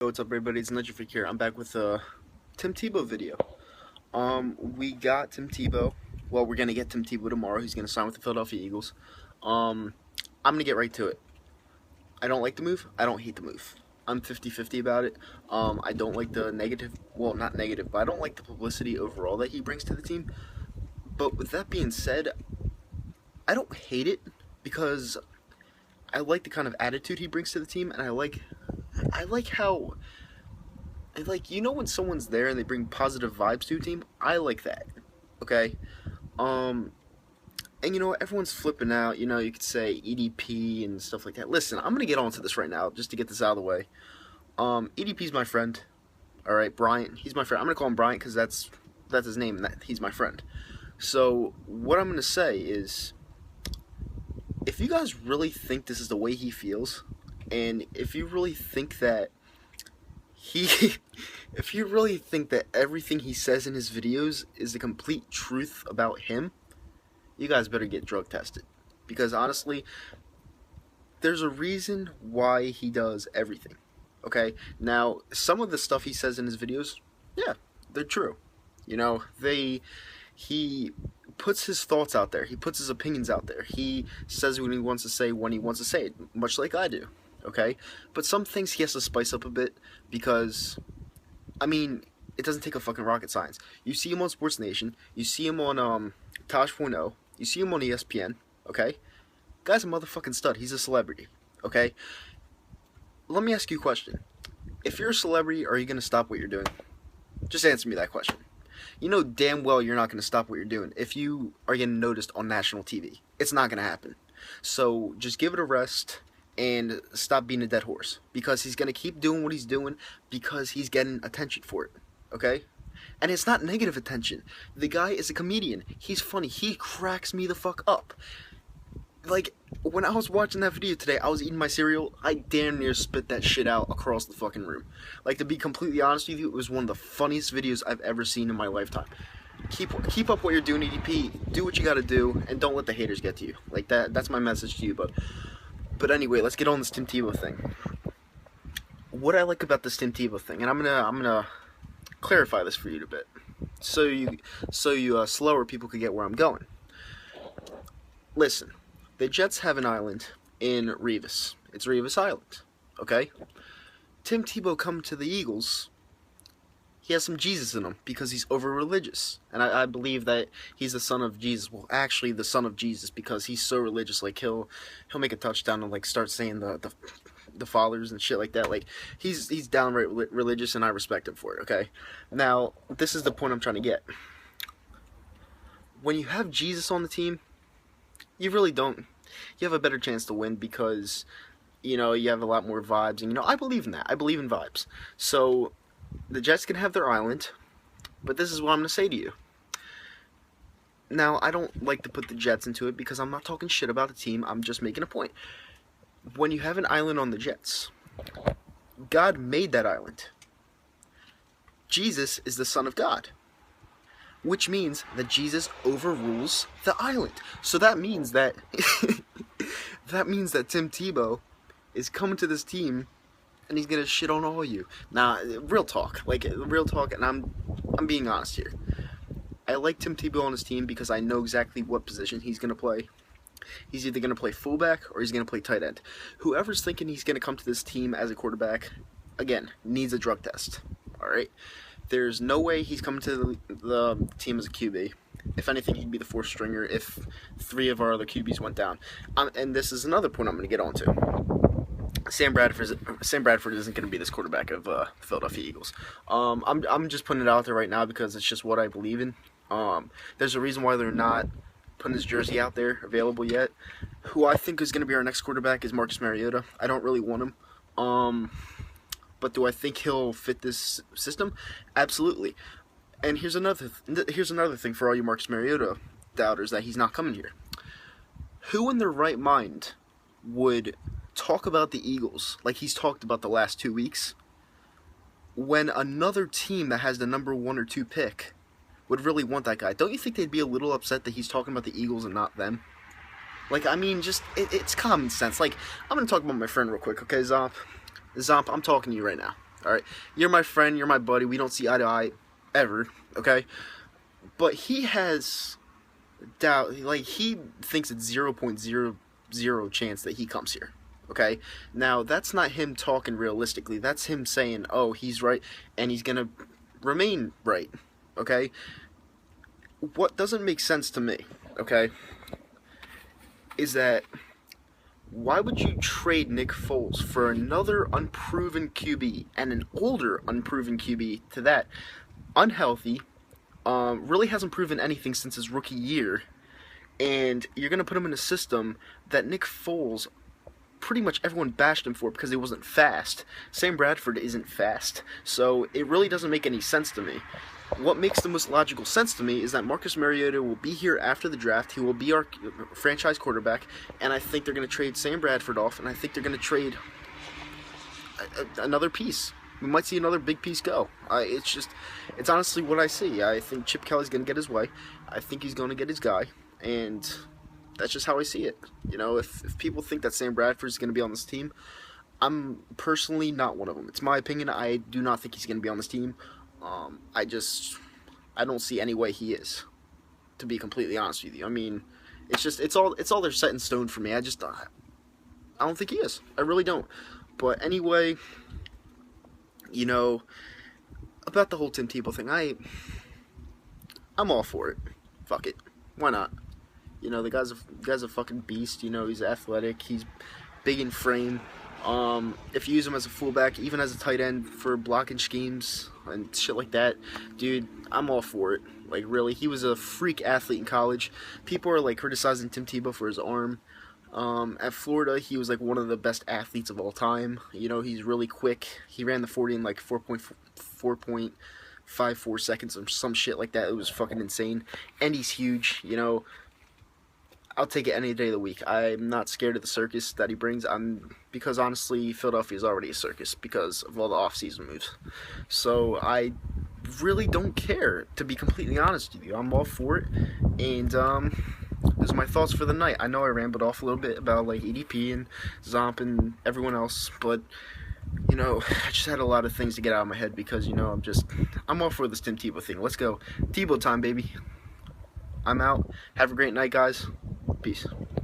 What's up, everybody? It's Legendfreak here. I'm back with a Tim Tebow video. We got Tim Tebow. Well, we're gonna get Tim Tebow tomorrow. He's gonna sign with the Philadelphia Eagles. I'm gonna get right to it. I don't like the move. I don't hate the move. I'm 50-50 about it. I don't like the negative. Well, not negative, but I don't like the publicity overall that he brings to the team. But with that being said, I don't hate it because I like the kind of attitude he brings to the team, and I like how, when someone's there and they bring positive vibes to a team, I like that. Okay? And everyone's flipping out, you could say EDP and stuff like that. Listen, I'm gonna get onto this right now, just to get this out of the way. EDP's my friend. Alright, Bryant, he's my friend. I'm gonna call him Bryant because that's his name, and he's my friend. So, what I'm gonna say is, if you guys really think this is the way he feels, and if you really think that if you really think that everything he says in his videos is the complete truth about him, you guys better get drug tested. Because honestly, there's a reason why he does everything. Okay? Now, some of the stuff he says in his videos, yeah, they're true. He puts his thoughts out there. He puts his opinions out there. He says what he wants to say when he wants to say it, much like I do. Okay? But some things he has to spice up a bit because, it doesn't take a fucking rocket science. You see him on Sports Nation. You see him on Tosh.0. You see him on ESPN. Okay? Guy's a motherfucking stud. He's a celebrity. Okay? Let me ask you a question. If you're a celebrity, are you going to stop what you're doing? Just answer me that question. You know damn well you're not going to stop what you're doing if you are getting noticed on national TV. It's not going to happen. So just give it a rest and stop being a dead horse. Because he's going to keep doing what he's doing because he's getting attention for it. Okay? And it's not negative attention. The guy is a comedian. He's funny. He cracks me the fuck up. Like, when I was watching that video today, I was eating my cereal, I damn near spit that shit out across the fucking room. Like, to be completely honest with you, it was one of the funniest videos I've ever seen in my lifetime. Keep up what you're doing, EDP. Do what you gotta do, and don't let the haters get to you. Like, that's my message to you, But anyway, let's get on this Tim Tebow thing. What I like about this Tim Tebow thing, and I'm gonna clarify this for you a bit, so you slower people could get where I'm going. Listen. The Jets have an island in Revis. It's Revis Island, okay? Tim Tebow come to the Eagles. He has some Jesus in him because he's over-religious. And I believe that he's the son of Jesus. Well, actually, the son of Jesus because he's so religious. Like, he'll make a touchdown and, like, start saying the fathers and shit like that. Like, he's downright religious, and I respect him for it, okay? Now, this is the point I'm trying to get. When you have Jesus on the team, you really don't. You have a better chance to win because, you have a lot more vibes. And, I believe in that. I believe in vibes. So, the Jets can have their island, but this is what I'm going to say to you. Now, I don't like to put the Jets into it because I'm not talking shit about the team. I'm just making a point. When you have an island on the Jets, God made that island. Jesus is the Son of God. Which means that Jesus overrules the island. So that means that Tim Tebow is coming to this team and he's gonna shit on all of you. Now, real talk, and I'm being honest here. I like Tim Tebow on his team because I know exactly what position he's gonna play. He's either gonna play fullback or he's gonna play tight end. Whoever's thinking he's gonna come to this team as a quarterback, again, needs a drug test. All right. There's no way he's coming to the team as a QB. If anything, he'd be the fourth stringer if 3 of our other QBs went down. And this is another point I'm going to get onto. Sam Bradford isn't going to be this quarterback of the Philadelphia Eagles. I'm just putting it out there right now because it's just what I believe in. There's a reason why they're not putting his jersey out there available yet. Who I think is going to be our next quarterback is Marcus Mariota. I don't really want him. But do I think he'll fit this system? Absolutely. And here's another thing for all you Marcus Mariota doubters that he's not coming here. Who in their right mind would talk about the Eagles like he's talked about the last 2 weeks when another team that has the number 1 or 2 pick would really want that guy? Don't you think they'd be a little upset that he's talking about the Eagles and not them? Like, it's common sense. Like, I'm going to talk about my friend real quick, okay, Zomp? Zomp, I'm talking to you right now, All right, you're my friend, you're my buddy. We don't see eye to eye ever, okay? But he has doubt. Like, he thinks it's 0.00 chance that he comes here. Okay, now that's not him talking realistically. That's him saying, "Oh, he's right, and he's gonna remain right." Okay, what doesn't make sense to me, okay, is that why would you trade Nick Foles for another unproven QB and an older unproven QB to that unhealthy, really hasn't proven anything since his rookie year, and you're gonna put him in a system that Nick Foles, pretty much everyone bashed him for because he wasn't fast. Sam Bradford isn't fast, so it really doesn't make any sense to me. What makes the most logical sense to me is that Marcus Mariota will be here after the draft. He will be our franchise quarterback, and I think they're going to trade Sam Bradford off, and I think they're going to trade another piece. We might see another big piece go. It's honestly what I see. I think Chip Kelly's going to get his way. I think he's going to get his guy, and that's just how I see it. You know, if people think that Sam Bradford is going to be on this team, I'm personally not one of them. It's my opinion. I do not think he's going to be on this team. I don't see any way he is, to be completely honest with you. I mean, it's all they're set in stone for me. I don't think he is. I really don't. But anyway, you know, about the whole Tim Tebow thing, I'm all for it. Fuck it. Why not? You know, the guy's a fucking beast. You know, he's athletic. He's big in frame. If you use him as a fullback, even as a tight end for blocking schemes and shit like that, dude, I'm all for it. Like, really, he was a freak athlete in college. People are, like, criticizing Tim Tebow for his arm. At Florida, he was, like, one of the best athletes of all time. You know, he's really quick. He ran the 40 in, like, 4.54 seconds or some shit like that. It was fucking insane. And he's huge, you know. I'll take it any day of the week. I'm not scared of the circus that he brings. Because honestly, Philadelphia is already a circus because of all the off-season moves. So I really don't care, to be completely honest with you. I'm all for it. And those are my thoughts for the night. I know I rambled off a little bit about like EDP and Zomp and everyone else, but you know, I just had a lot of things to get out of my head because, you know, I'm all for this Tim Tebow thing. Let's go. Tebow time, baby. I'm out. Have a great night, guys. Peace.